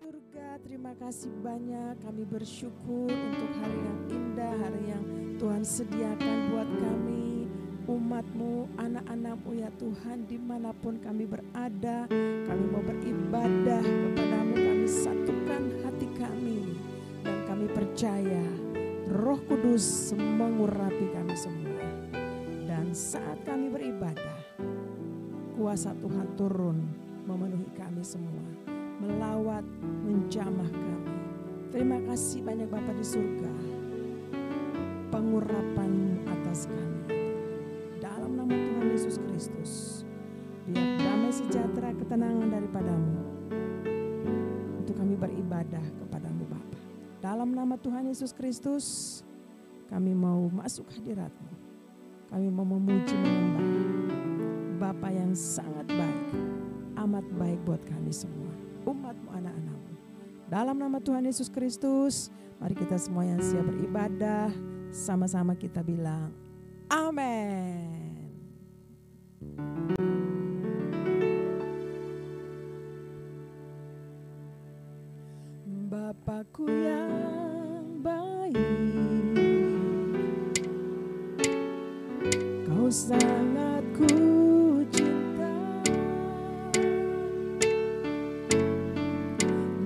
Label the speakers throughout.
Speaker 1: surga, terima kasih banyak. Kami bersyukur untuk hari yang indah, hari yang Tuhan sediakan buat kami, umat-Mu, anak-anak-Mu ya Tuhan, dimanapun kami berada. Kami mau beribadah kepadamu, kami satukan hati kami, dan kami percaya Roh Kudus mengurapi kami semua. Dan saat kami beribadah, kuasa Tuhan turun memenuhi kami semua, melawat, menjamah kami. Terima kasih banyak Bapa di surga, pengurapan atas kami. Dalam nama Tuhan Yesus Kristus, biar damai sejahtera ketenangan daripadamu untuk kami beribadah kepadamu Bapa. Dalam nama Tuhan Yesus Kristus, kami mau masuk hadirat-Mu. Kami mau memuji menyembah Bapa yang sangat baik, amat baik buat kami semua, umat-Mu, anak-anak-Mu. Dalam nama Tuhan Yesus Kristus, mari kita semua yang siap beribadah, sama-sama kita bilang amin. Bapakku yang baik, Kau sangat ku cinta,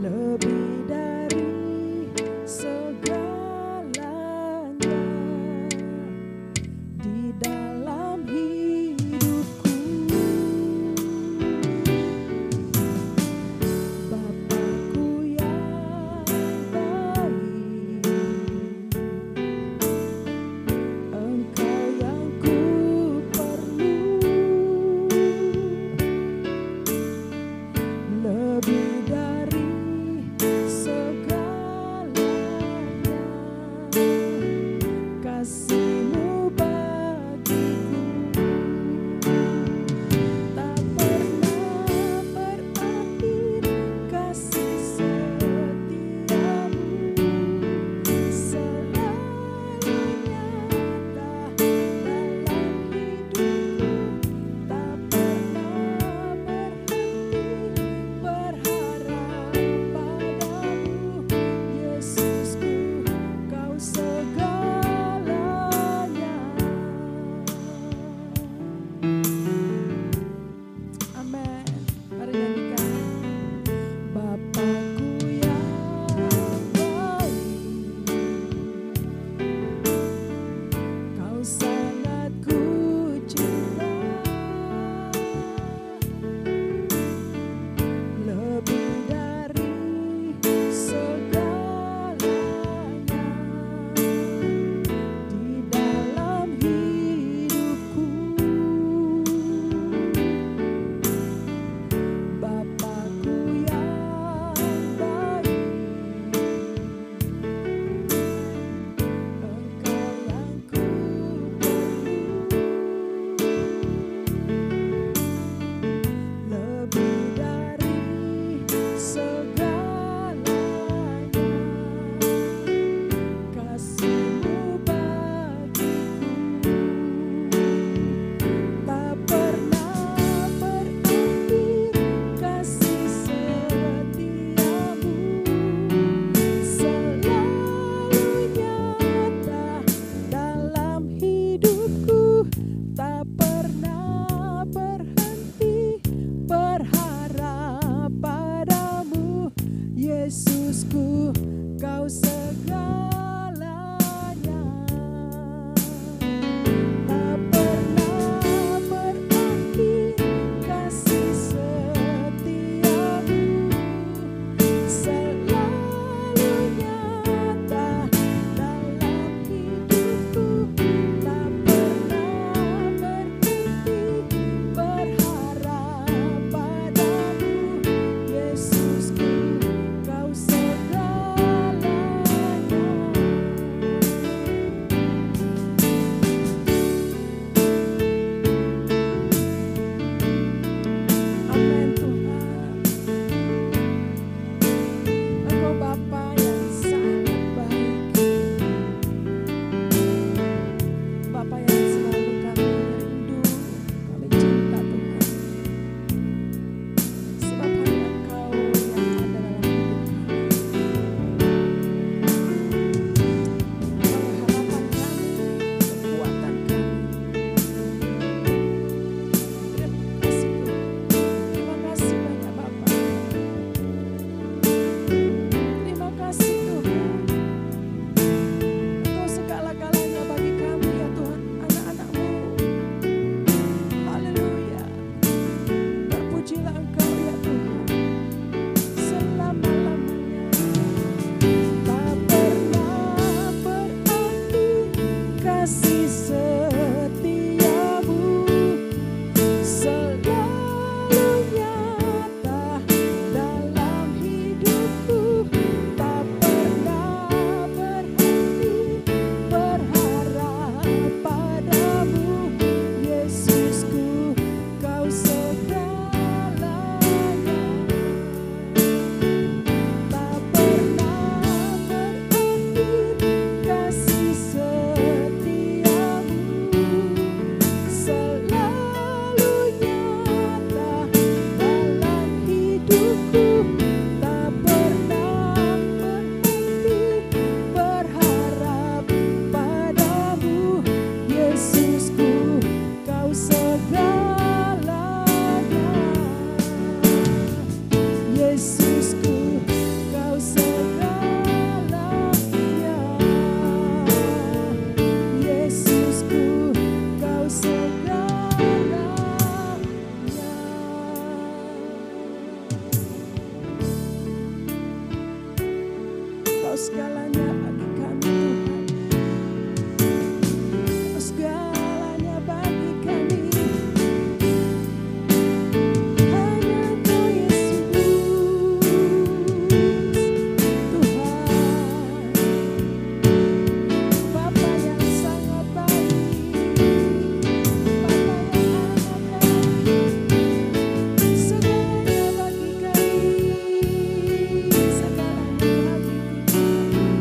Speaker 1: lebih dari segalanya. Di dalam segalanya bagi kami Tuhan. Engkau segalanya bagi kami. Hanya Engkau Yesus Tuhan, Bapa yang sangat baik, Bapa yang amat baik. Segalanya bagi kami, segalanya bagi kami.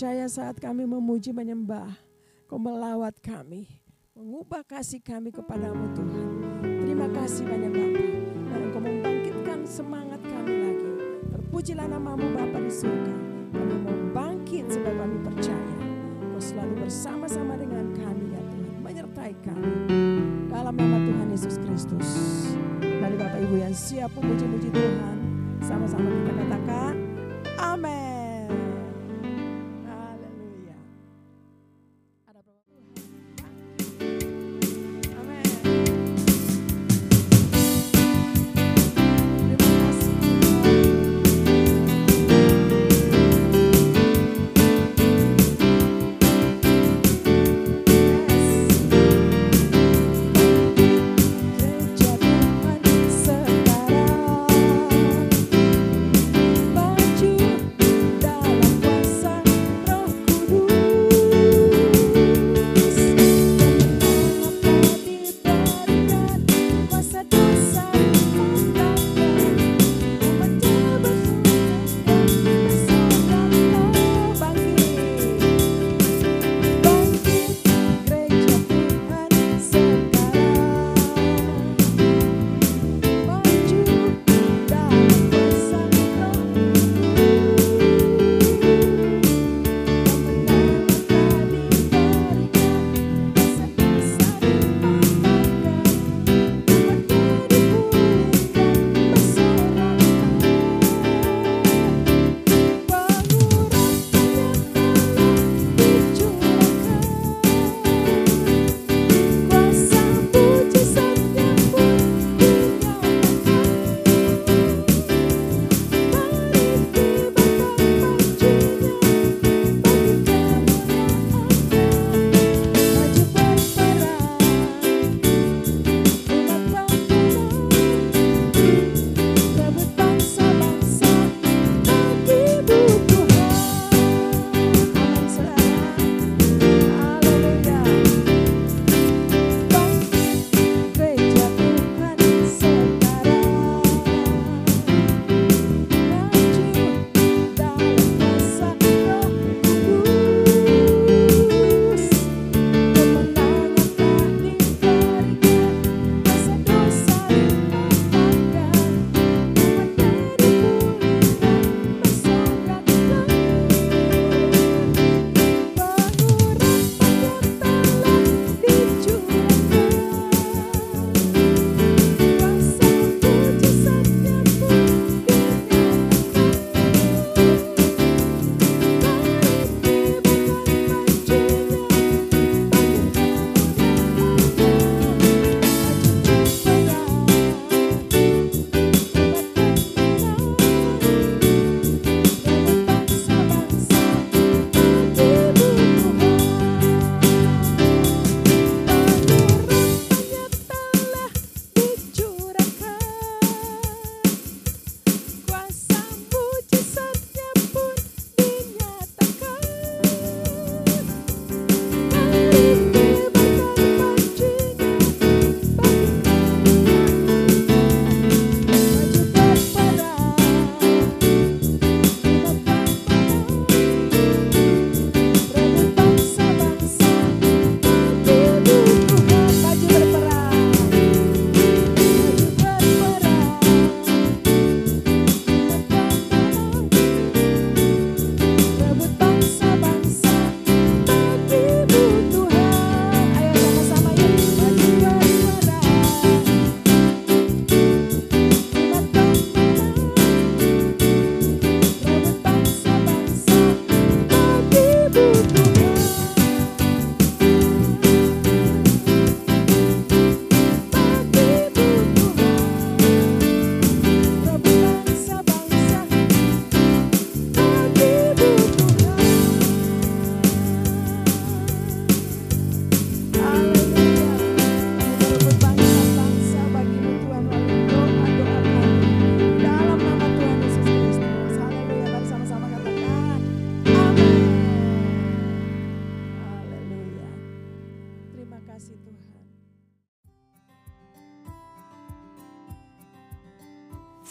Speaker 1: percaya saat kami memuji menyembah, Kau melawat kami, mengubah kasih kami kepadamu Tuhan. Terima kasih banyak Bapa, dan Engkau membangkitkan semangat kami lagi. Terpujilah namamu Bapa di surga. Kami mau bangkit sebab kami percaya Kau selalu bersama-sama dengan kami ya Tuhan, menyertai kami. Dalam nama Tuhan Yesus Kristus. Mari Bapak Ibu yang siap memuji-muji Tuhan, sama-sama kita katakan amin. Haleluya. Ada berapa Tuhan? Amin. Terima kasih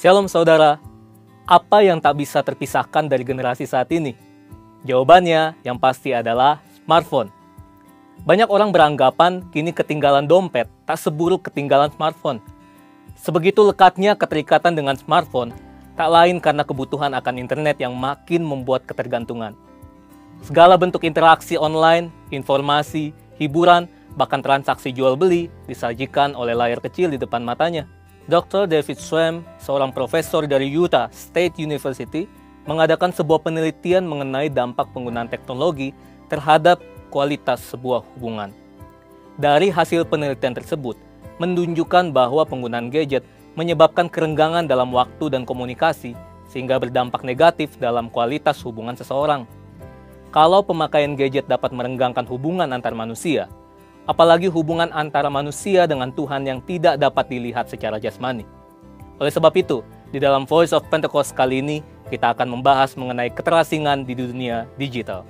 Speaker 2: Shalom saudara, apa yang tak bisa terpisahkan dari generasi saat ini? Jawabannya yang pasti adalah smartphone. Banyak orang beranggapan kini ketinggalan dompet tak seburuk ketinggalan smartphone. Sebegitu lekatnya keterikatan dengan smartphone, tak lain karena kebutuhan akan internet yang makin membuat ketergantungan. Segala bentuk interaksi online, informasi, hiburan, bahkan transaksi jual-beli disajikan oleh layar kecil di depan matanya. Dr. David Schwem, seorang profesor dari Utah State University, mengadakan sebuah penelitian mengenai dampak penggunaan teknologi terhadap kualitas sebuah hubungan. Dari hasil penelitian tersebut, menunjukkan bahwa penggunaan gadget menyebabkan kerenggangan dalam waktu dan komunikasi, sehingga berdampak negatif dalam kualitas hubungan seseorang. Kalau pemakaian gadget dapat merenggangkan hubungan antar manusia, apalagi hubungan antara manusia dengan Tuhan yang tidak dapat dilihat secara jasmani. Oleh sebab itu, di dalam Voice of Pentecost kali ini, kita akan membahas mengenai keterasingan di dunia digital.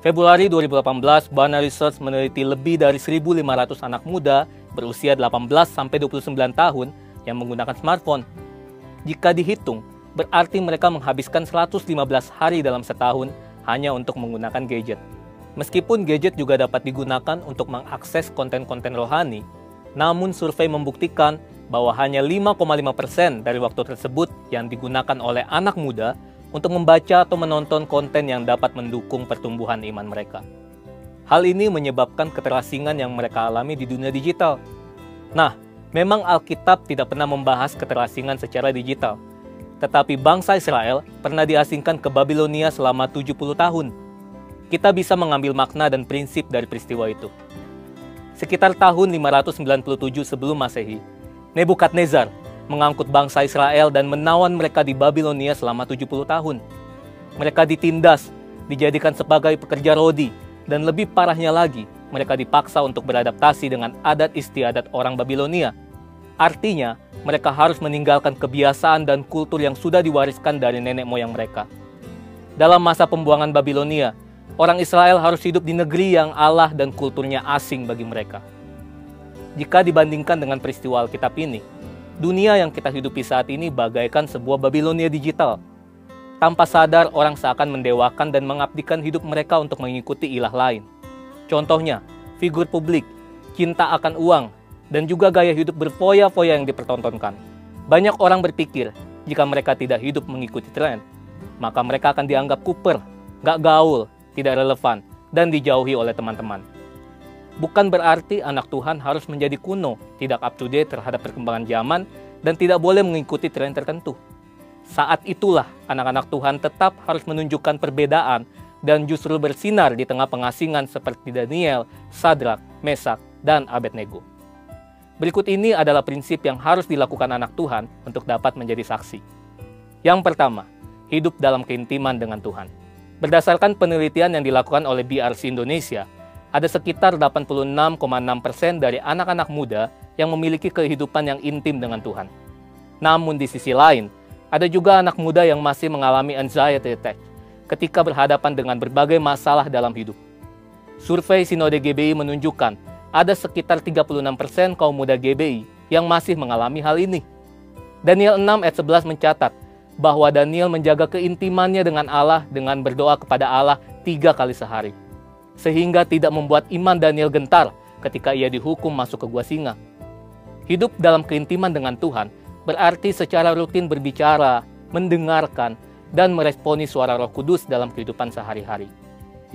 Speaker 2: Februari 2018, Barna Research meneliti lebih dari 1.500 anak muda berusia 18-29 tahun yang menggunakan smartphone. Jika dihitung, berarti mereka menghabiskan 115 hari dalam setahun hanya untuk menggunakan gadget. Meskipun gadget juga dapat digunakan untuk mengakses konten-konten rohani, namun survei membuktikan bahwa hanya 5,5% dari waktu tersebut yang digunakan oleh anak muda untuk membaca atau menonton konten yang dapat mendukung pertumbuhan iman mereka. Hal ini menyebabkan keterasingan yang mereka alami di dunia digital. Nah, memang Alkitab tidak pernah membahas keterasingan secara digital, tetapi bangsa Israel pernah diasingkan ke Babilonia selama 70 tahun. Kita bisa mengambil makna dan prinsip dari peristiwa itu. Sekitar tahun 597 sebelum Masehi, Nebukadnezar mengangkut bangsa Israel dan menawan mereka di Babilonia selama 70 tahun. Mereka ditindas, dijadikan sebagai pekerja rodi, dan lebih parahnya lagi, mereka dipaksa untuk beradaptasi dengan adat istiadat orang Babilonia. Artinya, mereka harus meninggalkan kebiasaan dan kultur yang sudah diwariskan dari nenek moyang mereka. Dalam masa pembuangan Babilonia, orang Israel harus hidup di negeri yang Allah dan kulturnya asing bagi mereka. Jika dibandingkan dengan peristiwa Alkitab ini, dunia yang kita hidupi saat ini bagaikan sebuah Babilonia digital. Tanpa sadar, orang seakan mendewakan dan mengabdikan hidup mereka untuk mengikuti ilah lain. Contohnya, figur publik, cinta akan uang, dan juga gaya hidup berfoya-foya yang dipertontonkan. Banyak orang berpikir, jika mereka tidak hidup mengikuti tren, maka mereka akan dianggap kuper, gak gaul, tidak relevan, dan dijauhi oleh teman-teman. Bukan berarti anak Tuhan harus menjadi kuno, tidak up-to-date terhadap perkembangan zaman, dan tidak boleh mengikuti tren tertentu. Saat itulah anak-anak Tuhan tetap harus menunjukkan perbedaan dan justru bersinar di tengah pengasingan seperti Daniel, Sadrak, Mesak, dan Abednego. Berikut ini adalah prinsip yang harus dilakukan anak Tuhan untuk dapat menjadi saksi. Yang pertama, hidup dalam keintiman dengan Tuhan. Berdasarkan penelitian yang dilakukan oleh BRC Indonesia, ada sekitar 86,6% dari anak-anak muda yang memiliki kehidupan yang intim dengan Tuhan. Namun di sisi lain, ada juga anak muda yang masih mengalami anxiety attack ketika berhadapan dengan berbagai masalah dalam hidup. Survei Sinode GBI menunjukkan ada sekitar 36% kaum muda GBI yang masih mengalami hal ini. Daniel 6 ayat 11 mencatat bahwa Daniel menjaga keintimannya dengan Allah dengan berdoa kepada Allah 3 kali sehari, sehingga tidak membuat iman Daniel gentar ketika ia dihukum masuk ke gua singa. Hidup dalam keintiman dengan Tuhan berarti secara rutin berbicara, mendengarkan, dan meresponi suara Roh Kudus dalam kehidupan sehari-hari.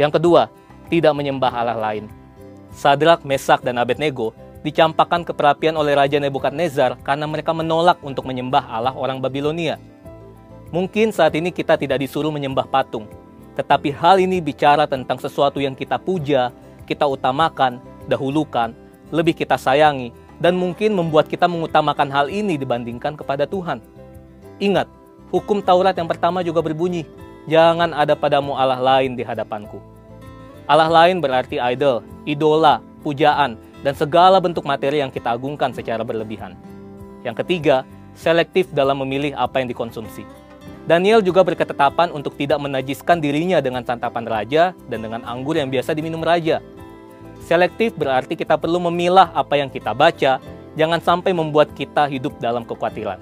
Speaker 2: Yang kedua, tidak menyembah Allah lain. Sadrak, Mesak, dan Abednego dicampakkan ke perapian oleh Raja Nebukadnezar karena mereka menolak untuk menyembah Allah orang Babilonia. Mungkin saat ini kita tidak disuruh menyembah patung, tetapi hal ini bicara tentang sesuatu yang kita puja, kita utamakan, dahulukan, lebih kita sayangi, dan mungkin membuat kita mengutamakan hal ini dibandingkan kepada Tuhan. Ingat, hukum Taurat yang pertama juga berbunyi, jangan ada padamu Allah lain di hadapanku. Allah lain berarti idol, idola, pujaan, dan segala bentuk materi yang kita agungkan secara berlebihan. Yang ketiga, selektif dalam memilih apa yang dikonsumsi. Daniel juga berketetapan untuk tidak menajiskan dirinya dengan santapan raja dan dengan anggur yang biasa diminum raja. Selektif berarti kita perlu memilah apa yang kita baca, jangan sampai membuat kita hidup dalam kekhawatiran.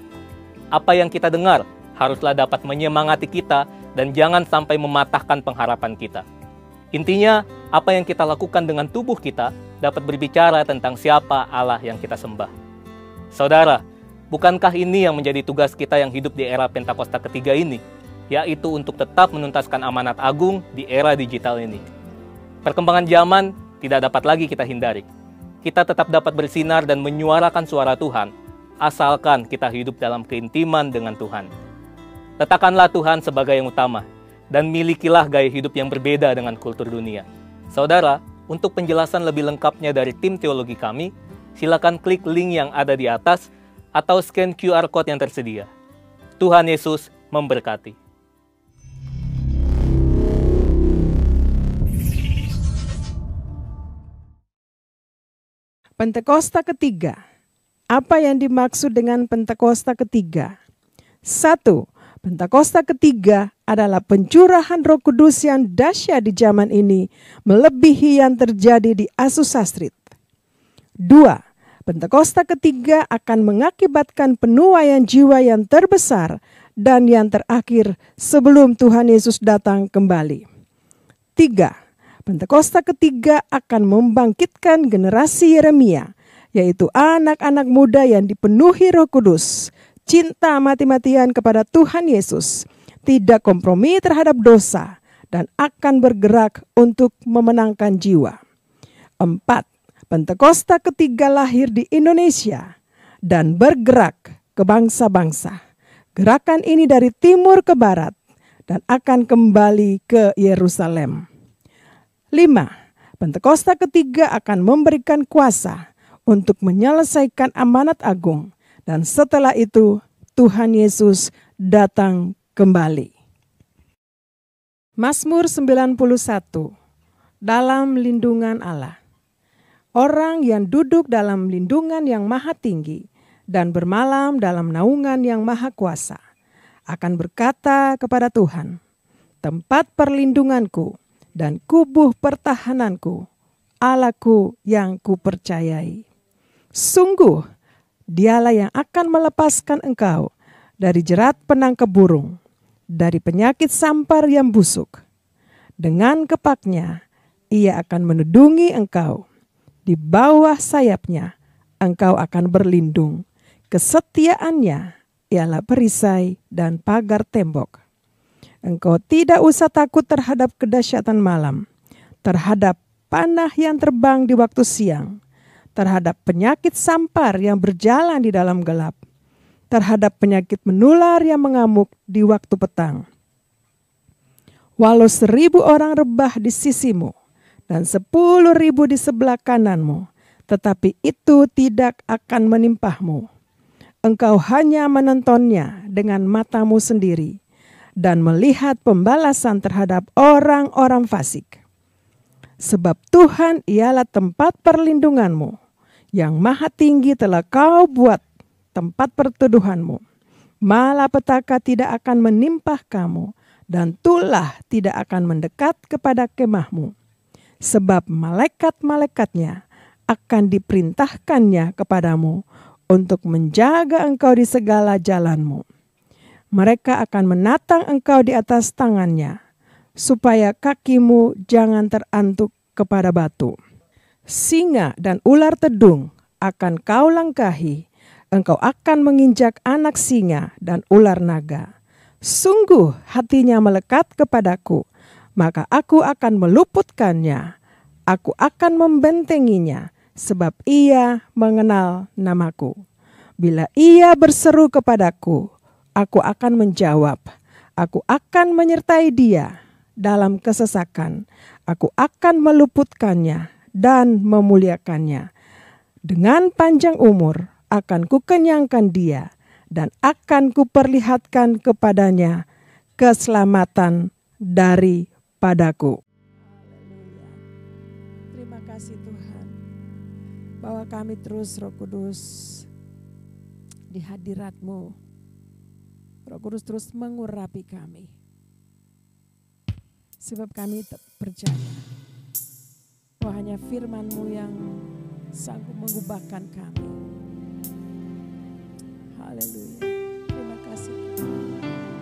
Speaker 2: Apa yang kita dengar, haruslah dapat menyemangati kita dan jangan sampai mematahkan pengharapan kita. Intinya, apa yang kita lakukan dengan tubuh kita dapat berbicara tentang siapa Allah yang kita sembah. Saudara, bukankah ini yang menjadi tugas kita yang hidup di era Pentakosta ketiga ini, yaitu untuk tetap menuntaskan amanat agung di era digital ini. Perkembangan zaman tidak dapat lagi kita hindari. Kita tetap dapat bersinar dan menyuarakan suara Tuhan, asalkan kita hidup dalam keintiman dengan Tuhan. Letakkanlah Tuhan sebagai yang utama, dan milikilah gaya hidup yang berbeda dengan kultur dunia. Saudara, untuk penjelasan lebih lengkapnya dari tim teologi kami, silakan klik link yang ada di atas atau scan QR Code yang tersedia. Tuhan Yesus memberkati.
Speaker 1: Pentakosta ketiga. Apa yang dimaksud dengan Pentakosta ketiga? 1. Pentakosta ketiga adalah pencurahan Roh Kudus yang dahsyat di zaman ini, melebihi yang terjadi di Azusa Street. 2. Pentakosta ketiga akan mengakibatkan penuaian jiwa yang terbesar dan yang terakhir sebelum Tuhan Yesus datang kembali. 3. Pentakosta ketiga akan membangkitkan generasi Yeremia, yaitu anak-anak muda yang dipenuhi Roh Kudus, cinta mati-matian kepada Tuhan Yesus, tidak kompromi terhadap dosa, dan akan bergerak untuk memenangkan jiwa. 4. Pentakosta ketiga lahir di Indonesia dan bergerak ke bangsa-bangsa. Gerakan ini dari timur ke barat dan akan kembali ke Yerusalem. 5. Pentakosta ketiga akan memberikan kuasa untuk menyelesaikan amanat agung. Dan setelah itu, Tuhan Yesus datang kembali. Mazmur 91. Dalam lindungan Allah. Orang yang duduk dalam lindungan yang maha tinggi dan bermalam dalam naungan yang maha kuasa akan berkata kepada Tuhan, tempat perlindunganku dan kubuh pertahananku, Allahku yang kupercayai. Sungguh, Dialah yang akan melepaskan engkau dari jerat penangkap burung, dari penyakit sampar yang busuk. Dengan kepaknya, ia akan menudungi engkau. Di bawah sayapnya, engkau akan berlindung. Kesetiaannya ialah perisai dan pagar tembok. Engkau tidak usah takut terhadap kedahsyatan malam, terhadap panah yang terbang di waktu siang, terhadap penyakit sampar yang berjalan di dalam gelap, terhadap penyakit menular yang mengamuk di waktu petang. Walau 1.000 orang rebah di sisimu dan 10.000 di sebelah kananmu, tetapi itu tidak akan menimpahmu. Engkau hanya menontonnya dengan matamu sendiri dan melihat pembalasan terhadap orang-orang fasik. Sebab Tuhan ialah tempat perlindunganmu, yang maha tinggi telah kau buat tempat perteduhanmu. Malapetaka tidak akan menimpah kamu, dan tulah tidak akan mendekat kepada kemahmu. Sebab malaikat-malaikatnya akan diperintahkannya kepadamu untuk menjaga engkau di segala jalanmu. Mereka akan menatang engkau di atas tangannya, supaya kakimu jangan terantuk kepada batu. Singa dan ular tedung akan kau langkahi, engkau akan menginjak anak singa dan ular naga. Sungguh hatinya melekat kepadaku, maka aku akan meluputkannya. Aku akan membentenginya, sebab ia mengenal namaku. Bila ia berseru kepadaku, aku akan menjawab. Aku akan menyertai dia dalam kesesakan. Aku akan meluputkannya dan memuliakannya. Dengan panjang umur akan kukenyangkan dia dan akan kuperlihatkan kepadanya keselamatan daripadaku. Terima kasih Tuhan, bahwa kami terus Roh Kudus di hadirat-Mu. Roh Kudus terus mengurapi kami. Sebab kami percaya bahwa hanya firman-Mu yang sanggup mengubahkan kami. Haleluya. Terima kasih Tuhan.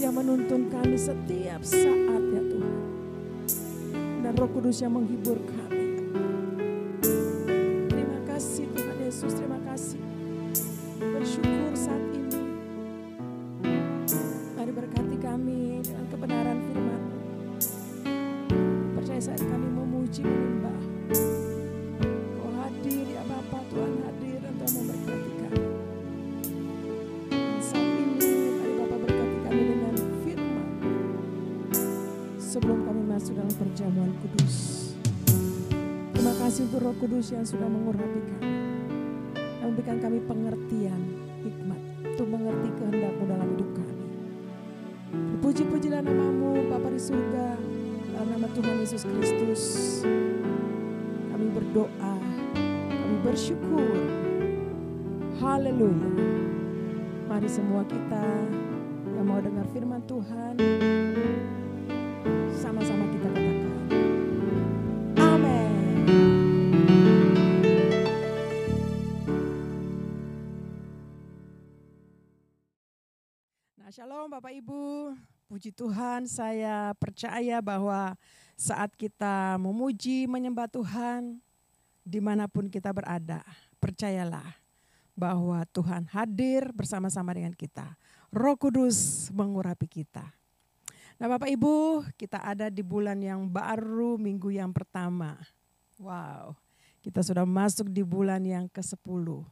Speaker 1: yang menuntun kami setiap saat ya Tuhan. Dan Roh Kudus yang menghibur kami. Terima kasih Tuhan Yesus, terima kasih. Bersyukur saat ini. Mari berkati kami dengan kebenaran firman. Percaya saat kami memuji menyembah. Kau hadir ya Bapa, Tuhan hadir untuk memberkati kami. Dan saat ini mari Bapa berkati kami dengan firman. Sebelum kami masuk dalam perjamuan kudus. Terima kasih untuk Roh Kudus yang sudah mengurapi kami. Yang memberikan kami pengertian, hikmat untuk mengerti kehendak-Mu dalam hidup kami. Puji-pujilah nama-Mu Bapa di surga, dalam nama Tuhan Yesus Kristus. Kami berdoa, kami bersyukur. Haleluya. Mari semua kita yang mau dengar firman Tuhan, sama-sama kita katakan amin. Nah, shalom Bapak Ibu. Puji Tuhan, saya percaya bahwa saat kita memuji, menyembah Tuhan, dimanapun kita berada, percayalah bahwa Tuhan hadir bersama-sama dengan kita. Roh Kudus mengurapi kita. Nah Bapak Ibu, kita ada di bulan yang baru, minggu yang pertama. Wow, kita sudah masuk di bulan yang ke-10.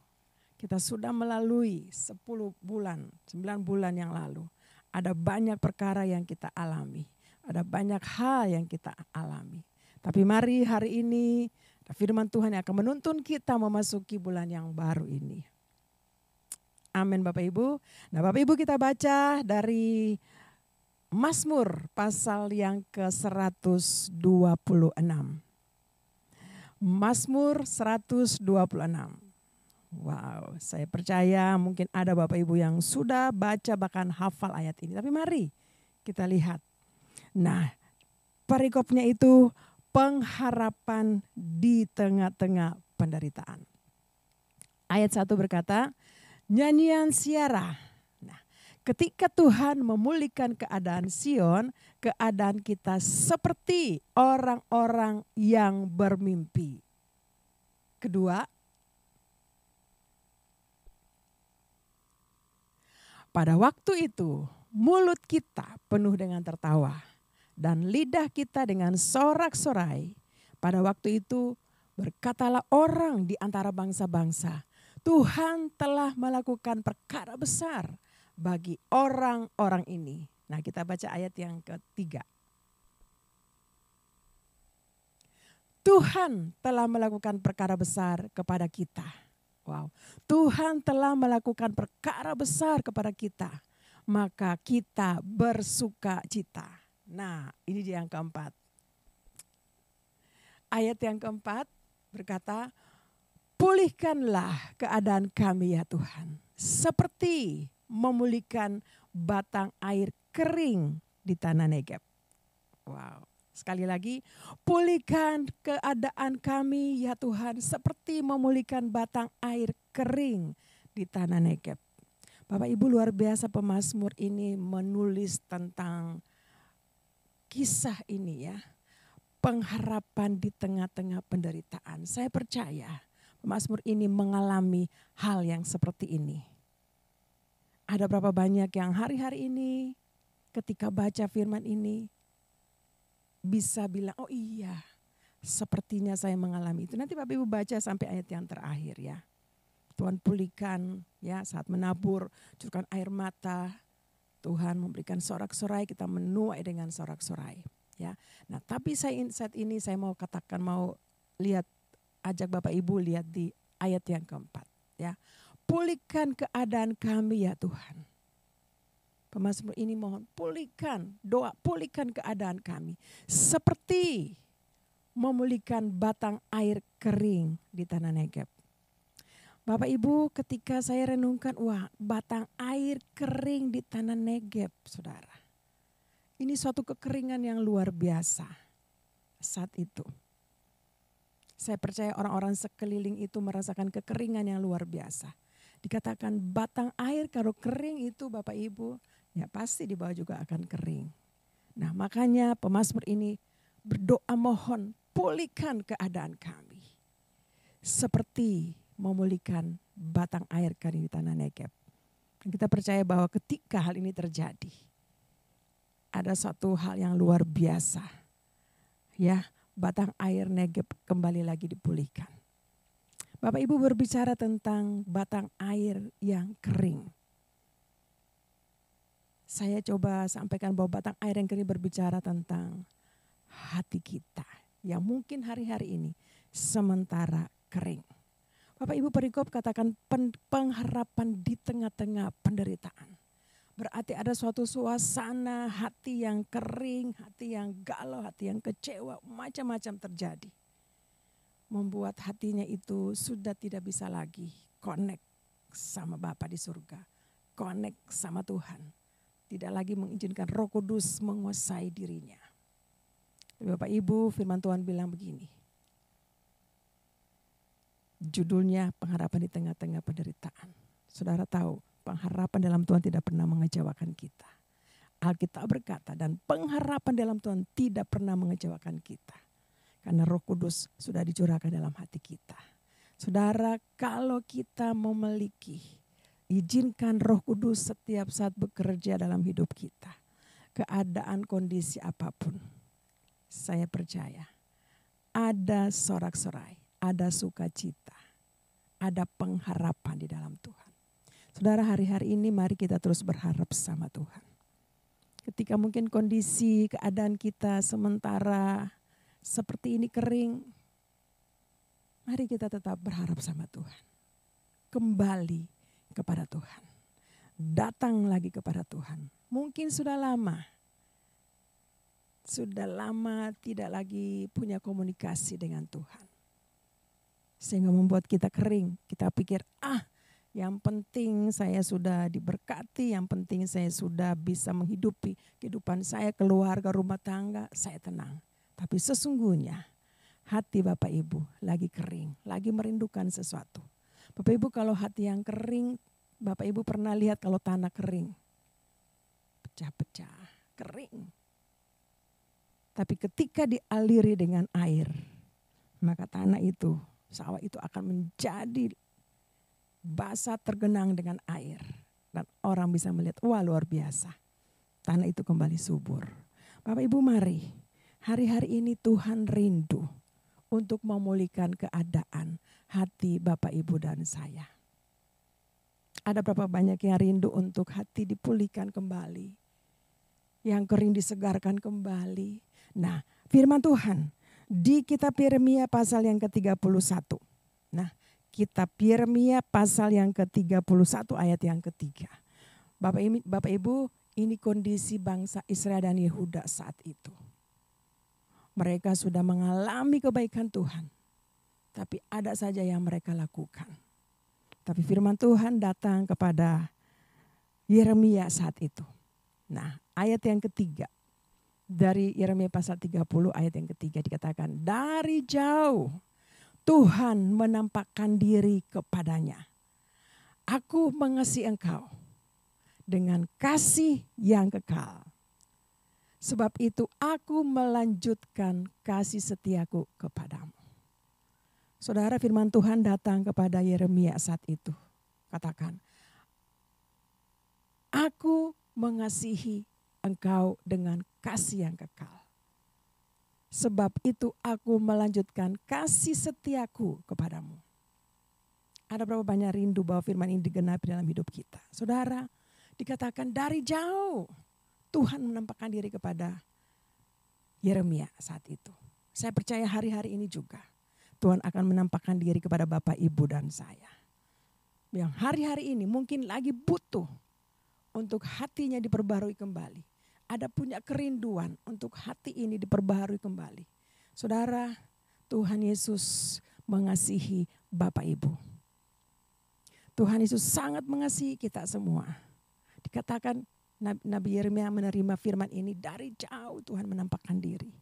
Speaker 1: Kita sudah melalui 10 bulan, 9 bulan yang lalu. Ada banyak perkara yang kita alami. Ada banyak hal yang kita alami. Tapi mari hari ini firman Tuhan yang akan menuntun kita memasuki bulan yang baru ini. Amin Bapak Ibu. Nah Bapak Ibu kita baca dari Mazmur pasal yang ke-126. Mazmur 126. Wow, saya percaya mungkin ada Bapak Ibu yang sudah baca bahkan hafal ayat ini. Tapi mari kita lihat. Nah, perikopnya itu pengharapan di tengah-tengah penderitaan. Ayat 1 berkata, nyanyian siara. Nah, ketika Tuhan memulihkan keadaan Sion, keadaan kita seperti orang-orang yang bermimpi. Kedua, pada waktu itu mulut kita penuh dengan tertawa dan lidah kita dengan sorak-sorai. Pada waktu itu berkatalah orang di antara bangsa-bangsa, Tuhan telah melakukan perkara besar bagi orang-orang ini. Nah kita baca ayat yang ketiga. Tuhan telah melakukan perkara besar kepada kita. Wow, Tuhan telah melakukan perkara besar kepada kita, maka kita bersuka cita. Nah, ini dia yang keempat. Ayat yang keempat berkata, pulihkanlah keadaan kami ya Tuhan, seperti memulihkan batang air kering di tanah Negeb. Wow. Sekali lagi, pulihkan keadaan kami ya Tuhan seperti memulihkan batang air kering di tanah Negeb. Bapak Ibu luar biasa pemazmur ini menulis tentang kisah ini ya. Pengharapan di tengah-tengah penderitaan. Saya percaya pemazmur ini mengalami hal yang seperti ini. Ada berapa banyak yang hari-hari ini ketika baca firman ini bisa bilang, oh iya sepertinya saya mengalami itu. Nanti Bapak Ibu baca sampai ayat yang terakhir ya. Tuhan pulihkan ya saat menabur, curahkan air mata. Tuhan memberikan sorak-sorai, kita menuai dengan sorak-sorai. Ya. Nah tapi saat ini saya mau katakan, mau lihat, ajak Bapak Ibu lihat di ayat yang keempat. Ya. Pulihkan keadaan kami ya Tuhan. Pemazmur ini mohon pulihkan, doa pulihkan keadaan kami. Seperti memulihkan batang air kering di tanah Negeb. Bapak Ibu ketika saya renungkan, wah batang air kering di tanah Negeb saudara. Ini suatu kekeringan yang luar biasa saat itu. Saya percaya orang-orang sekeliling itu merasakan kekeringan yang luar biasa. Dikatakan batang air kalau kering itu Bapak Ibu, ya pasti di bawah juga akan kering. Nah, makanya pemazmur ini berdoa mohon pulihkan keadaan kami. Seperti memulihkan batang air kering di tanah Negeb. Kita percaya bahwa ketika hal ini terjadi, ada satu hal yang luar biasa. Ya, batang air Negeb kembali lagi dipulihkan. Bapak Ibu berbicara tentang batang air yang kering. Saya coba sampaikan bahwa batang air yang kering berbicara tentang hati kita. Yang mungkin hari-hari ini sementara kering. Bapak Ibu perikop katakan pengharapan di tengah-tengah penderitaan. Berarti ada suatu suasana hati yang kering, hati yang galau, hati yang kecewa, macam-macam terjadi. Membuat hatinya itu sudah tidak bisa lagi connect sama Bapa di surga. Connect sama Tuhan. Tidak lagi mengizinkan Roh Kudus menguasai dirinya. Bapak Ibu, firman Tuhan bilang begini. Judulnya pengharapan di tengah-tengah penderitaan. Saudara tahu pengharapan dalam Tuhan tidak pernah mengecewakan kita. Alkitab berkata dan pengharapan dalam Tuhan tidak pernah mengecewakan kita. Karena Roh Kudus sudah dicurahkan dalam hati kita. Saudara, kalau kita memiliki, izinkan Roh Kudus setiap saat bekerja dalam hidup kita. Keadaan kondisi apapun. Saya percaya ada sorak-sorai, ada sukacita, ada pengharapan di dalam Tuhan. Saudara, hari-hari ini mari kita terus berharap sama Tuhan. Ketika mungkin kondisi keadaan kita sementara seperti ini kering, mari kita tetap berharap sama Tuhan. Kembali kepada Tuhan. Datang lagi kepada Tuhan. Mungkin sudah lama tidak lagi punya komunikasi dengan Tuhan. Sehingga membuat kita kering. Kita pikir, yang penting saya sudah diberkati, yang penting saya sudah bisa menghidupi kehidupan saya, keluarga, rumah tangga, saya tenang. Tapi sesungguhnya hati Bapak Ibu lagi kering, lagi merindukan sesuatu. Bapak Ibu kalau hati yang kering, Bapak Ibu pernah lihat kalau tanah kering? Pecah-pecah, kering. Tapi ketika dialiri dengan air, maka tanah itu, sawah itu akan menjadi basah tergenang dengan air. Dan orang bisa melihat, wah luar biasa. Tanah itu kembali subur. Bapak Ibu mari, hari-hari ini Tuhan rindu untuk memulihkan keadaan hati Bapak Ibu dan saya. Ada berapa banyak yang rindu untuk hati dipulihkan kembali. Yang kering disegarkan kembali. Nah, firman Tuhan di kitab Yeremia pasal yang ke-31. Nah, kitab Yeremia pasal yang ke-31 ayat yang ketiga. Bapak Ibu, ini kondisi bangsa Israel dan Yehuda saat itu. Mereka sudah mengalami kebaikan Tuhan. Tapi ada saja yang mereka lakukan. Tapi firman Tuhan datang kepada Yeremia saat itu. Nah, ayat yang ketiga. Dari Yeremia pasal 30 ayat yang ketiga dikatakan, dari jauh Tuhan menampakkan diri kepadanya. Aku mengasihi engkau dengan kasih yang kekal. Sebab itu aku melanjutkan kasih setiaku kepadamu. Saudara, firman Tuhan datang kepada Yeremia saat itu. Katakan, aku mengasihi engkau dengan kasih yang kekal. Sebab itu aku melanjutkan kasih setiaku kepadamu. Ada berapa banyak rindu bahwa firman ini digenapi dalam hidup kita. Saudara, dikatakan dari jauh Tuhan menampakkan diri kepada Yeremia saat itu. Saya percaya hari-hari ini juga Tuhan akan menampakkan diri kepada Bapak, Ibu dan saya. Yang hari-hari ini mungkin lagi butuh untuk hatinya diperbarui kembali. Ada punya kerinduan untuk hati ini diperbaharui kembali. Saudara, Tuhan Yesus mengasihi Bapak Ibu. Tuhan Yesus sangat mengasihi kita semua. Dikatakan Nabi Yeremia menerima firman ini dari jauh Tuhan menampakkan diri.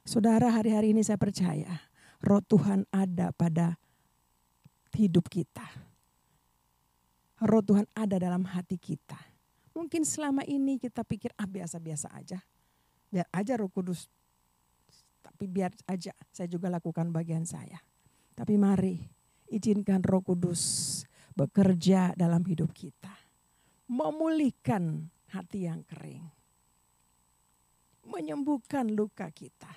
Speaker 1: Saudara, hari-hari ini saya percaya Roh Tuhan ada pada hidup kita. Roh Tuhan ada dalam hati kita. Mungkin selama ini kita pikir biasa-biasa aja. Biar aja Roh Kudus. Tapi biar aja saya juga lakukan bagian saya. Tapi mari izinkan Roh Kudus bekerja dalam hidup kita. Memulihkan hati yang kering. Menyembuhkan luka kita.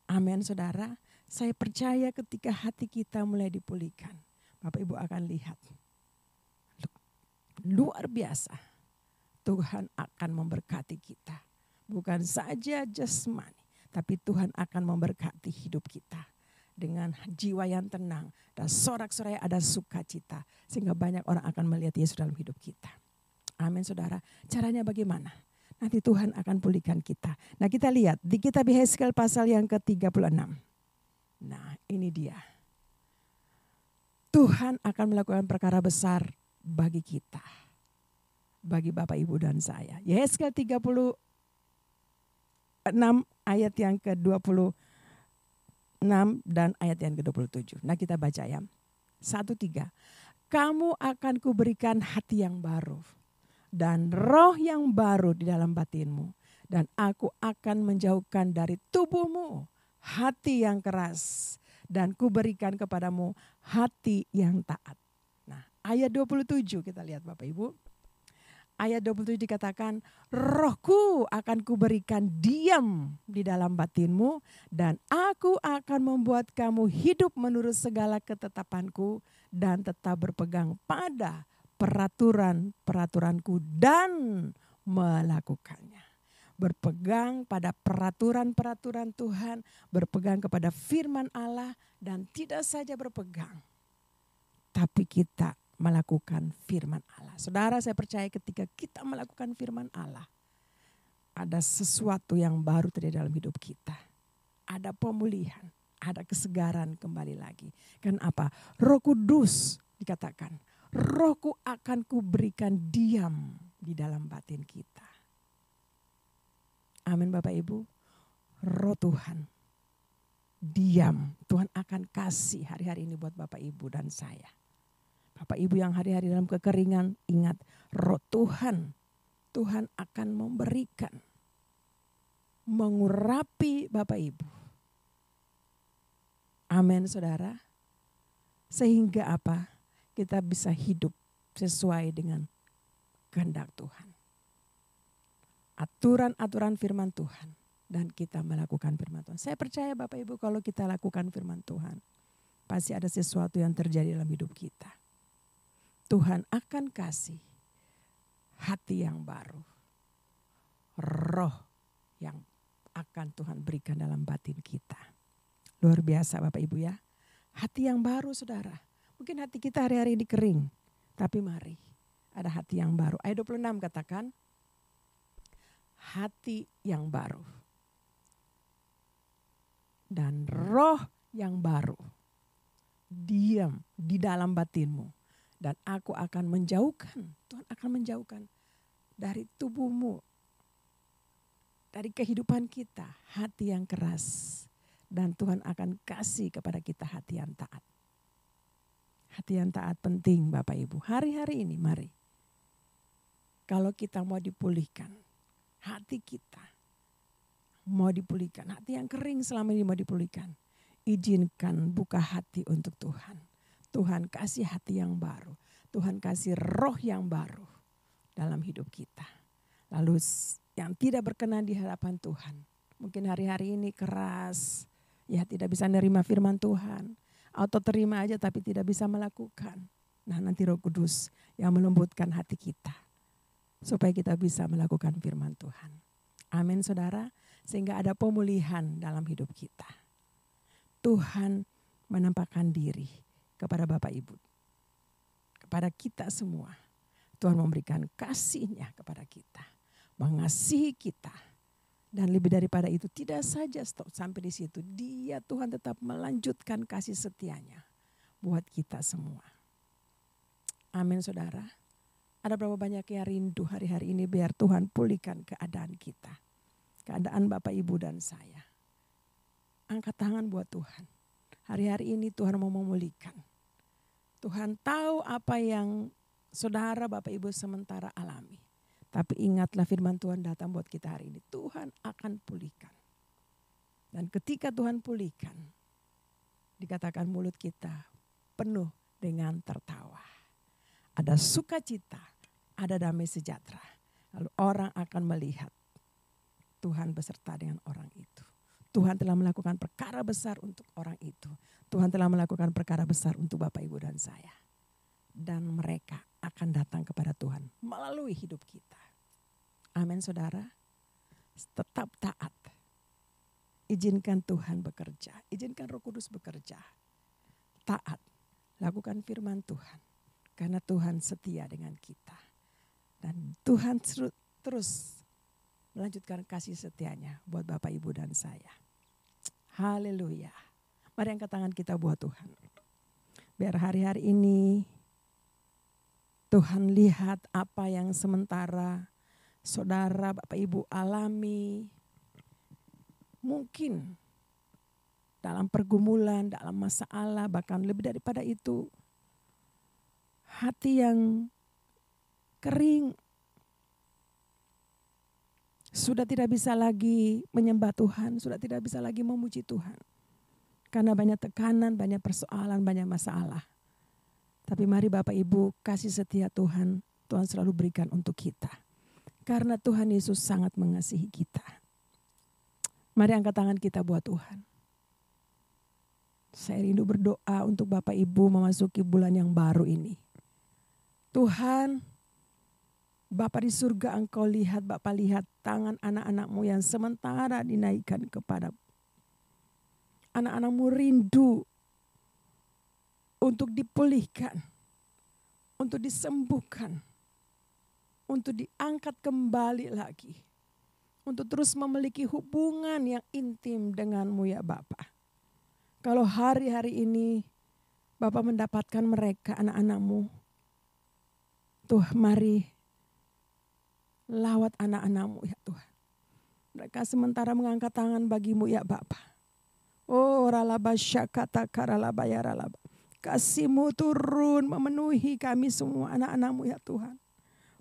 Speaker 1: Amin saudara. Saya percaya ketika hati kita mulai dipulihkan, Bapak Ibu akan lihat. Luar biasa. Tuhan akan memberkati kita. Bukan saja jasmani, tapi Tuhan akan memberkati hidup kita. Dengan jiwa yang tenang dan sorak-sorai ada sukacita. Sehingga banyak orang akan melihat Yesus dalam hidup kita. Amin saudara. Caranya bagaimana? Nanti Tuhan akan pulihkan kita. Nah kita lihat di kitab Yehezkiel pasal yang ke-36. Nah ini dia. Tuhan akan melakukan perkara besar bagi kita. Bagi Bapak Ibu dan saya. Yehezkiel 36 ayat yang ke-26 dan ayat yang ke-27. Nah kita baca ya. 1-3. Kamu akan kuberikan hati yang baru. Dan roh yang baru di dalam batinmu. Dan aku akan menjauhkan dari tubuhmu hati yang keras. Dan kuberikan kepadamu hati yang taat. Nah ayat 27 kita lihat Bapak Ibu. Ayat 27 dikatakan, rohku akan kuberikan diam di dalam batinmu dan aku akan membuat kamu hidup menurut segala ketetapanku dan tetap berpegang pada peraturan-peraturanku dan melakukannya. Berpegang pada peraturan-peraturan Tuhan, berpegang kepada firman Allah dan tidak saja berpegang, tapi kita melakukan firman Allah. Saudara, saya percaya ketika kita melakukan firman Allah, ada sesuatu yang baru terjadi dalam hidup kita. Ada pemulihan, ada kesegaran kembali lagi. Kan apa? Roh Kudus dikatakan, rohku akan kuberikan diam di dalam batin kita. Amin Bapak Ibu. Roh Tuhan, diam. Tuhan akan kasih hari-hari ini buat Bapak Ibu dan saya. Bapak Ibu yang hari-hari dalam kekeringan, ingat roh Tuhan. Tuhan akan memberikan, mengurapi Bapak Ibu. Amin saudara. Sehingga apa? Kita bisa hidup sesuai dengan kehendak Tuhan. Aturan-aturan firman Tuhan. Dan kita melakukan firman Tuhan. Saya percaya Bapak Ibu kalau kita lakukan firman Tuhan, pasti ada sesuatu yang terjadi dalam hidup kita. Tuhan akan kasih hati yang baru. Roh yang akan Tuhan berikan dalam batin kita. Luar biasa Bapak Ibu ya. Hati yang baru saudara. Mungkin hati kita hari-hari ini kering. Tapi mari ada hati yang baru. Ayat 26 katakan. Hati yang baru. Dan roh yang baru. Diam di dalam batinmu. Dan aku akan menjauhkan, Tuhan akan menjauhkan dari tubuhmu, dari kehidupan kita, hati yang keras. Dan Tuhan akan kasih kepada kita hati yang taat. Hati yang taat penting Bapak Ibu. Hari-hari ini mari. Kalau kita mau dipulihkan, hati kita mau dipulihkan. Hati yang kering selama ini mau dipulihkan. Izinkan buka hati untuk Tuhan. Tuhan kasih hati yang baru. Tuhan kasih roh yang baru dalam hidup kita. Lalu yang tidak berkenan di hadapan Tuhan. Mungkin hari-hari ini keras. Ya tidak bisa menerima firman Tuhan. Atau terima aja tapi tidak bisa melakukan. Nah nanti Roh Kudus yang melembutkan hati kita. Supaya kita bisa melakukan firman Tuhan. Amin saudara. Sehingga ada pemulihan dalam hidup kita. Tuhan menampakkan diri kepada Bapak Ibu, kepada kita semua. Tuhan memberikan kasih-Nya kepada kita, mengasihi kita. Dan lebih daripada itu tidak saja stop sampai di situ. Dia Tuhan tetap melanjutkan kasih setia-Nya buat kita semua. Amin saudara. Ada berapa banyak yang rindu hari-hari ini biar Tuhan pulihkan keadaan kita. Keadaan Bapak Ibu dan saya. Angkat tangan buat Tuhan. Hari-hari ini Tuhan mau memulihkan. Tuhan tahu apa yang saudara, Bapak Ibu sementara alami. Tapi ingatlah firman Tuhan datang buat kita hari ini. Tuhan akan pulihkan. Dan ketika Tuhan pulihkan, dikatakan mulut kita penuh dengan tertawa. Ada sukacita, ada damai sejahtera. Lalu orang akan melihat Tuhan beserta dengan orang itu. Tuhan telah melakukan perkara besar untuk orang itu. Tuhan telah melakukan perkara besar untuk Bapak, Ibu, dan saya. Dan mereka akan datang kepada Tuhan melalui hidup kita. Amin, saudara. Tetap taat. Izinkan Tuhan bekerja. Izinkan Roh Kudus bekerja. Taat. Lakukan firman Tuhan. Karena Tuhan setia dengan kita. Dan Tuhan terus melanjutkan kasih setianya buat Bapak, Ibu, dan saya. Haleluya. Mari angkat tangan kita buat Tuhan. Biar hari-hari ini Tuhan lihat apa yang sementara saudara, Bapak, Ibu alami. Mungkin dalam pergumulan, dalam masalah, bahkan lebih daripada itu. Hati yang kering. Sudah tidak bisa lagi menyembah Tuhan, sudah tidak bisa lagi memuji Tuhan. Karena banyak tekanan, banyak persoalan, banyak masalah. Tapi mari Bapak Ibu, kasih setia Tuhan, Tuhan selalu berikan untuk kita. Karena Tuhan Yesus sangat mengasihi kita. Mari angkat tangan kita buat Tuhan. Saya rindu berdoa untuk Bapak Ibu memasuki bulan yang baru ini. Tuhan, Bapa di surga, Engkau lihat, Bapak lihat tangan anak-anak-Mu yang sementara dinaikkan kepada anak-anak-Mu rindu untuk dipulihkan, untuk disembuhkan, untuk diangkat kembali lagi, untuk terus memiliki hubungan yang intim dengan-Mu ya Bapa. Kalau hari-hari ini Bapa mendapatkan mereka anak-anak-Mu, Tuhan mari lawat anak-anak-Mu ya Tuhan. Mereka sementara mengangkat tangan bagi-Mu ya Bapa. Oh ralaba syakata karalaba ya ralaba. Kasih-Mu turun memenuhi kami semua anak-anak-Mu ya Tuhan.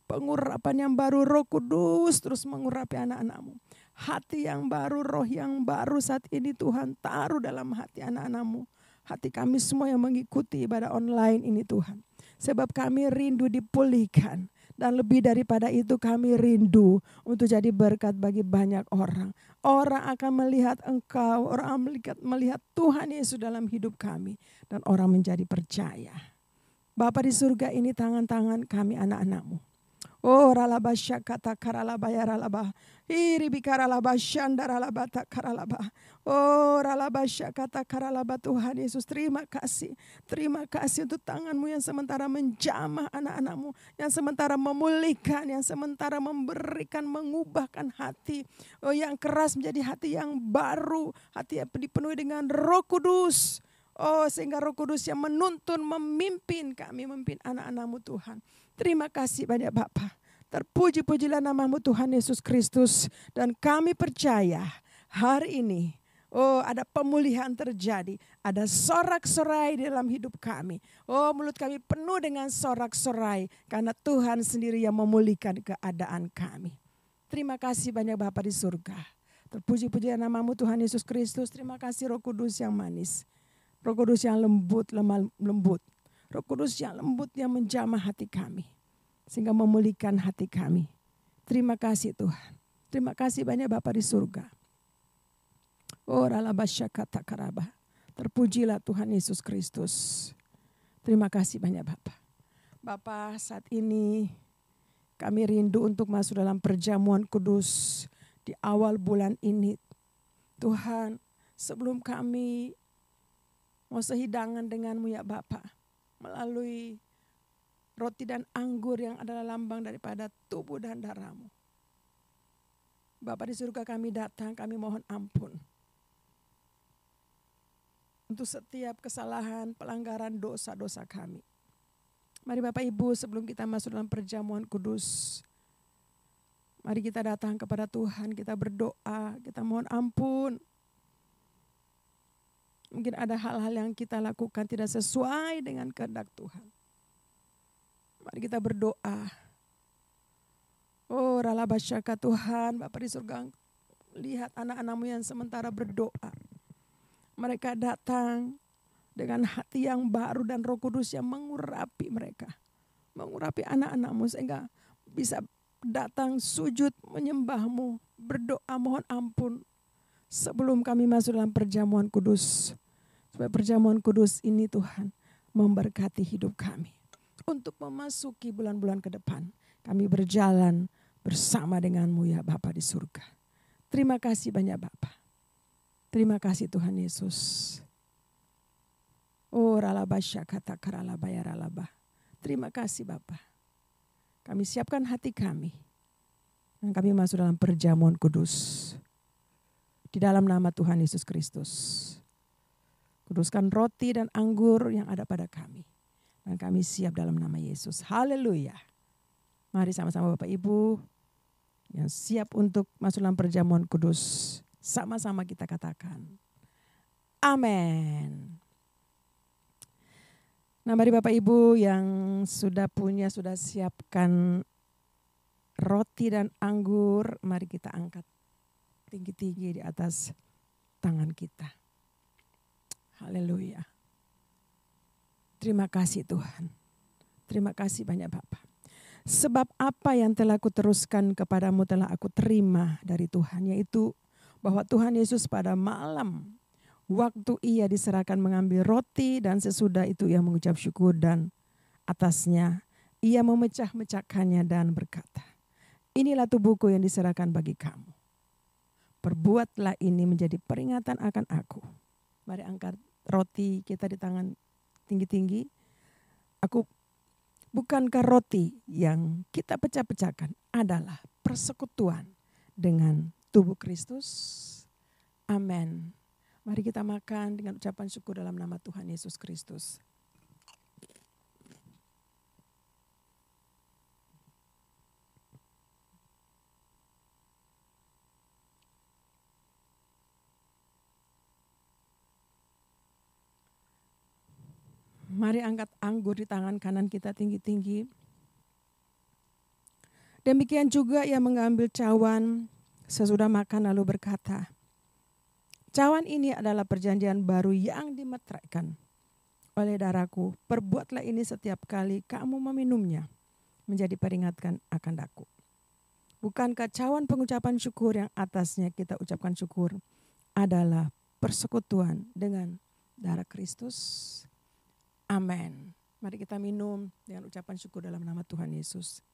Speaker 1: Pengurapan yang baru, Roh Kudus terus mengurapi anak-anak-Mu. Hati yang baru, roh yang baru saat ini Tuhan taruh dalam hati anak-anak-Mu. Hati kami semua yang mengikuti ibadah online ini Tuhan. Sebab kami rindu dipulihkan. Dan lebih daripada itu kami rindu untuk jadi berkat bagi banyak orang. Orang akan melihat Engkau, orang melihat Tuhan Yesus dalam hidup kami. Dan orang menjadi percaya. Bapa di surga, ini tangan-tangan kami anak-anak-Mu. Oh ralaba syakata karalaba ya ralaba. Iribi karalaba syandaralaba tak karalaba. Oh ralaba syakata karalaba Tuhan Yesus, terima kasih. Terima kasih untuk tangan-Mu yang sementara menjamah anak-anak-Mu. Yang sementara memulihkan, yang sementara memberikan, mengubahkan hati. Oh yang keras menjadi hati yang baru. Hati yang dipenuhi dengan Roh Kudus. Oh sehingga Roh Kudus yang menuntun, memimpin kami, memimpin anak-anak-Mu Tuhan. Terima kasih banyak Bapa. Terpuji-pujilah nama-Mu Tuhan Yesus Kristus. Dan kami percaya hari ini ada pemulihan terjadi. Ada sorak-sorai di dalam hidup kami. Oh mulut kami penuh dengan sorak-sorai. Karena Tuhan sendiri yang memulihkan keadaan kami. Terima kasih banyak Bapa di surga. Terpuji-pujilah nama-Mu Tuhan Yesus Kristus. Terima kasih Roh Kudus yang manis. Roh Kudus yang lembut, lemah lembut. Roh Kudus yang lembut yang menjamah hati kami. Sehingga memulihkan hati kami. Terima kasih Tuhan. Terima kasih banyak Bapa di surga. Oh ralaba syakata karaba. Terpujilah Tuhan Yesus Kristus. Terima kasih banyak Bapa. Bapa saat ini kami rindu untuk masuk dalam perjamuan kudus di awal bulan ini. Tuhan sebelum kami mau sehidangan dengan-Mu ya Bapa. Melalui roti dan anggur yang adalah lambang daripada tubuh dan darah-Mu. Bapa di surga, kami datang, kami mohon ampun. Untuk setiap kesalahan, pelanggaran, dosa-dosa kami. Mari Bapak Ibu, sebelum kita masuk dalam perjamuan kudus, mari kita datang kepada Tuhan, kita berdoa, kita mohon ampun. Mungkin ada hal-hal yang kita lakukan tidak sesuai dengan kehendak Tuhan. Mari kita berdoa. Oh ralabasyaka Tuhan, Bapa di surga, lihat anak-anak-Mu yang sementara berdoa. Mereka datang dengan hati yang baru dan Roh Kudus yang mengurapi mereka. Mengurapi anak-anak-Mu sehingga bisa datang sujud menyembah-Mu, berdoa mohon ampun sebelum kami masuk dalam perjamuan kudus. Supaya perjamuan kudus ini Tuhan memberkati hidup kami. Untuk memasuki bulan-bulan ke depan, kami berjalan bersama dengan-Mu ya Bapa di surga. Terima kasih banyak Bapa. Terima kasih Tuhan Yesus. Oh ralabasya kata karalabaya ralabah. Terima kasih Bapa. Kami siapkan hati kami. Dan kami masuk dalam perjamuan kudus. Di dalam nama Tuhan Yesus Kristus. Kuduskan roti dan anggur yang ada pada kami. Dan kami siap dalam nama Yesus. Haleluya. Mari sama-sama Bapak Ibu yang siap untuk masuk dalam perjamuan kudus. Sama-sama kita katakan. Amin. Nah mari Bapak Ibu yang sudah siapkan roti dan anggur. Mari kita angkat tinggi-tinggi di atas tangan kita. Haleluya. Terima kasih Tuhan. Terima kasih banyak Bapa. Sebab apa yang telah kuteruskan kepadamu telah aku terima dari Tuhan. Yaitu bahwa Tuhan Yesus pada malam waktu ia diserahkan mengambil roti dan sesudah itu ia mengucap syukur dan atasnya ia memecah-mecahkannya dan berkata, inilah tubuhku yang diserahkan bagi kamu. Perbuatlah ini menjadi peringatan akan aku. Mari angkat roti kita di tangan tinggi-tinggi. Bukankah roti yang kita pecah-pecahkan adalah persekutuan dengan tubuh Kristus? Amin. Mari kita makan dengan ucapan syukur dalam nama Tuhan Yesus Kristus. Mari angkat anggur di tangan kanan kita tinggi-tinggi. Demikian juga ia mengambil cawan sesudah makan lalu berkata, cawan ini adalah perjanjian baru yang dimeteraikan oleh darahku. Perbuatlah ini setiap kali kamu meminumnya menjadi peringatan akan aku. Bukankah cawan pengucapan syukur yang atasnya kita ucapkan syukur adalah persekutuan dengan darah Kristus? Amin. Mari kita minum dengan ucapan syukur dalam nama Tuhan Yesus.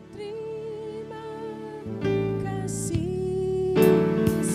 Speaker 1: Terima kasih Yesus.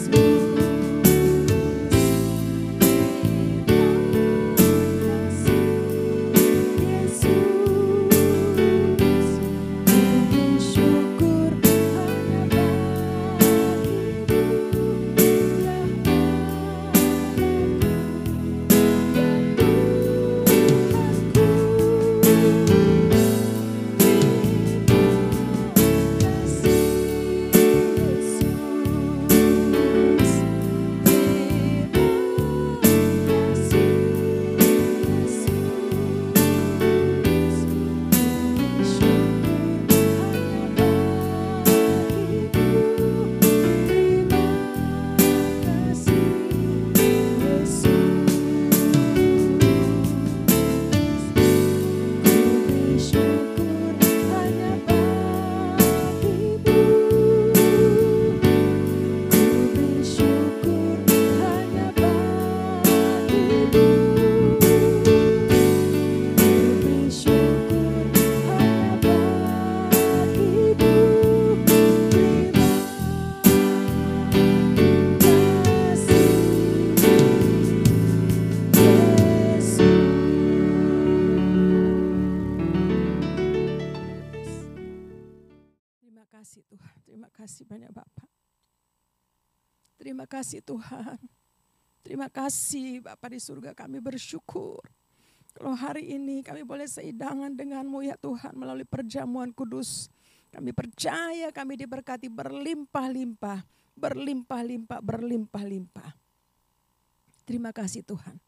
Speaker 1: Banyak Bapak. Terima kasih Tuhan. Terima kasih Bapak di surga, kami bersyukur. Kalau hari ini kami boleh seidangan dengan-Mu ya Tuhan melalui perjamuan kudus. Kami percaya kami diberkati berlimpah-limpah, berlimpah-limpah, berlimpah-limpah. Terima kasih Tuhan.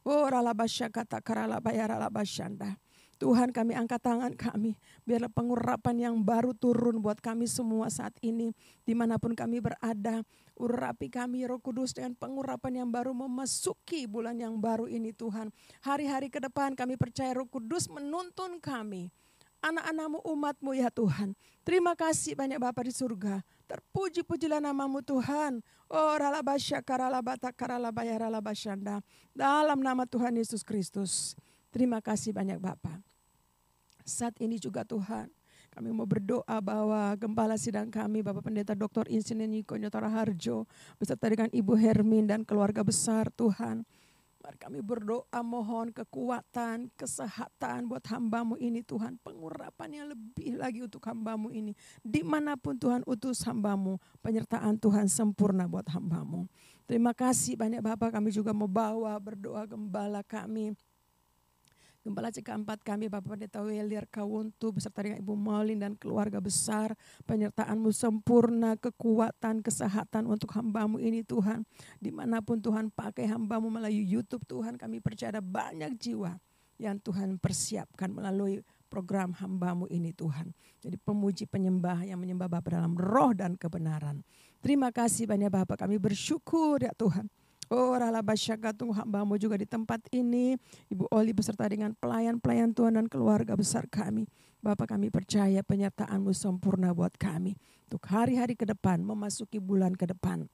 Speaker 1: Oh ralabasyakata karalabayaralabasyanda. Tuhan, kami angkat tangan kami. Biarlah pengurapan yang baru turun buat kami semua saat ini. Dimanapun kami berada. Urapi kami Roh Kudus dengan pengurapan yang baru memasuki bulan yang baru ini Tuhan. Hari-hari ke depan kami percaya Roh Kudus menuntun kami. Anak-anakmu, umatmu ya Tuhan. Terima kasih banyak Bapa di surga. Terpuji-pujilah namamu Tuhan. Oh ralabasyakaralayaralabasyanda. Dalam nama Tuhan Yesus Kristus. Terima kasih banyak Bapa. Saat ini juga Tuhan, kami mau berdoa bahwa gembala sidang kami, Bapak Pendeta Dr. Insinyur Niko Nyotara Harjo, beserta dengan Ibu Hermin dan keluarga besar Tuhan. Mari kami berdoa mohon kekuatan, kesehatan buat hamba-Mu ini Tuhan. Pengurapan yang lebih lagi untuk hamba-Mu ini. Dimanapun Tuhan utus hamba-Mu, penyertaan Tuhan sempurna buat hamba-Mu. Terima kasih banyak Bapak, kami juga mau bawa berdoa gembala kami. Gembala CK4 kami Bapak Pendeta Welir Kawuntu beserta dengan Ibu Maulin dan keluarga besar. Penyertaan-Mu sempurna, kekuatan, kesehatan untuk hamba-Mu ini Tuhan. Dimanapun Tuhan pakai hamba-Mu melalui YouTube Tuhan, kami percaya ada banyak jiwa yang Tuhan persiapkan melalui program hamba-Mu ini Tuhan. Jadi pemuji penyembah yang menyembah Bapa dalam roh dan kebenaran. Terima kasih banyak Bapak, kami bersyukur ya Tuhan. Oh ralabasyakatung hamba-Mu juga di tempat ini. Ibu Oli beserta dengan pelayan-pelayan Tuhan dan keluarga besar kami. Bapak kami percaya penyertaan-Mu sempurna buat kami. Untuk hari-hari ke depan, memasuki bulan ke depan.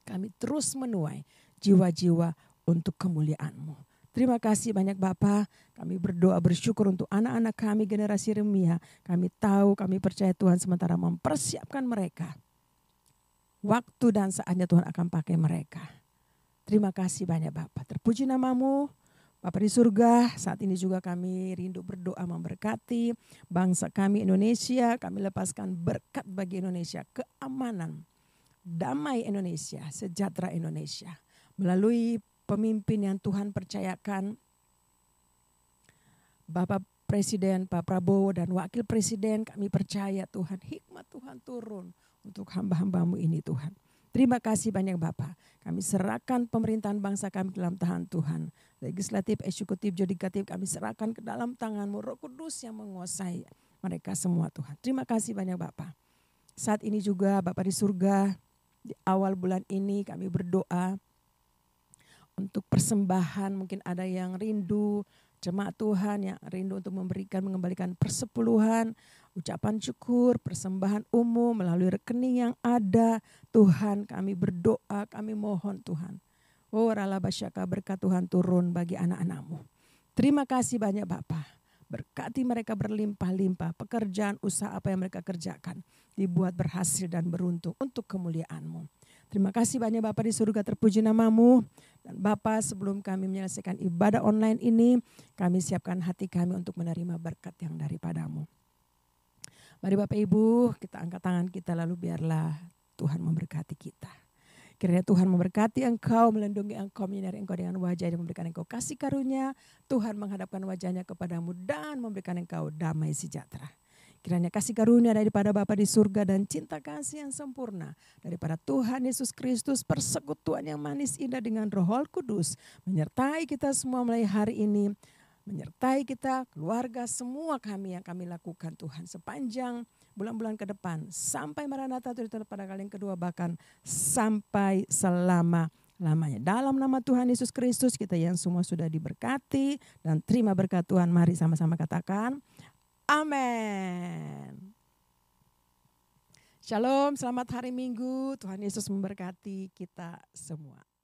Speaker 1: Kami terus menuai jiwa-jiwa untuk kemuliaan-Mu. Terima kasih banyak Bapak. Kami berdoa bersyukur untuk anak-anak kami generasi Remia. Kami tahu, kami percaya Tuhan sementara mempersiapkan mereka. Waktu dan saatnya Tuhan akan pakai mereka. Terima kasih banyak Bapak. Terpuji namamu. Bapak di surga, saat ini juga kami rindu berdoa memberkati bangsa kami Indonesia. Kami lepaskan berkat bagi Indonesia, keamanan, damai Indonesia, sejahtera Indonesia. Melalui pemimpin yang Tuhan percayakan, Bapak Presiden, Pak Prabowo dan Wakil Presiden, kami percaya Tuhan, hikmat Tuhan turun untuk hamba-hamba-Mu ini Tuhan. Terima kasih banyak Bapak. Kami serahkan pemerintahan bangsa kami dalam tangan Tuhan. Legislatif, eksekutif, yudikatif kami serahkan ke dalam tangan-Mu. Roh Kudus yang menguasai mereka semua Tuhan. Terima kasih banyak Bapak. Saat ini juga Bapak di surga, di awal bulan ini kami berdoa untuk persembahan. Mungkin ada yang rindu, jemaat Tuhan yang rindu untuk mengembalikan persepuluhan, ucapan syukur, persembahan umum melalui rekening yang ada. Tuhan kami berdoa, kami mohon Tuhan. Oh ralabasyaka berkat Tuhan turun bagi anak-anak-Mu. Terima kasih banyak Bapak. Berkati mereka berlimpah-limpah, pekerjaan usaha apa yang mereka kerjakan dibuat berhasil dan beruntung untuk kemuliaan-Mu. Terima kasih banyak Bapak di surga, terpuji namamu. Dan Bapak sebelum kami menyelesaikan ibadah online ini, kami siapkan hati kami untuk menerima berkat yang daripada-Mu. Mari Bapak Ibu kita angkat tangan kita lalu biarlah Tuhan memberkati kita. Kiranya Tuhan memberkati engkau, melindungi engkau, menyinari engkau dengan wajah dan memberikan engkau kasih karunia. Tuhan menghadapkan wajahnya kepadamu dan memberikan engkau damai sejahtera. Kiranya kasih karunia daripada Bapa di surga dan cinta kasih yang sempurna daripada Tuhan Yesus Kristus, persekutuan yang manis indah dengan Roh Kudus menyertai kita semua mulai hari ini, menyertai kita, keluarga, semua kami yang kami lakukan Tuhan sepanjang bulan-bulan ke depan sampai Maranatha pada kali yang kedua, bahkan sampai selama-lamanya. Dalam nama Tuhan Yesus Kristus kita yang semua sudah diberkati dan terima berkat Tuhan. Mari sama-sama katakan amin. Shalom, selamat hari Minggu. Tuhan Yesus memberkati kita semua.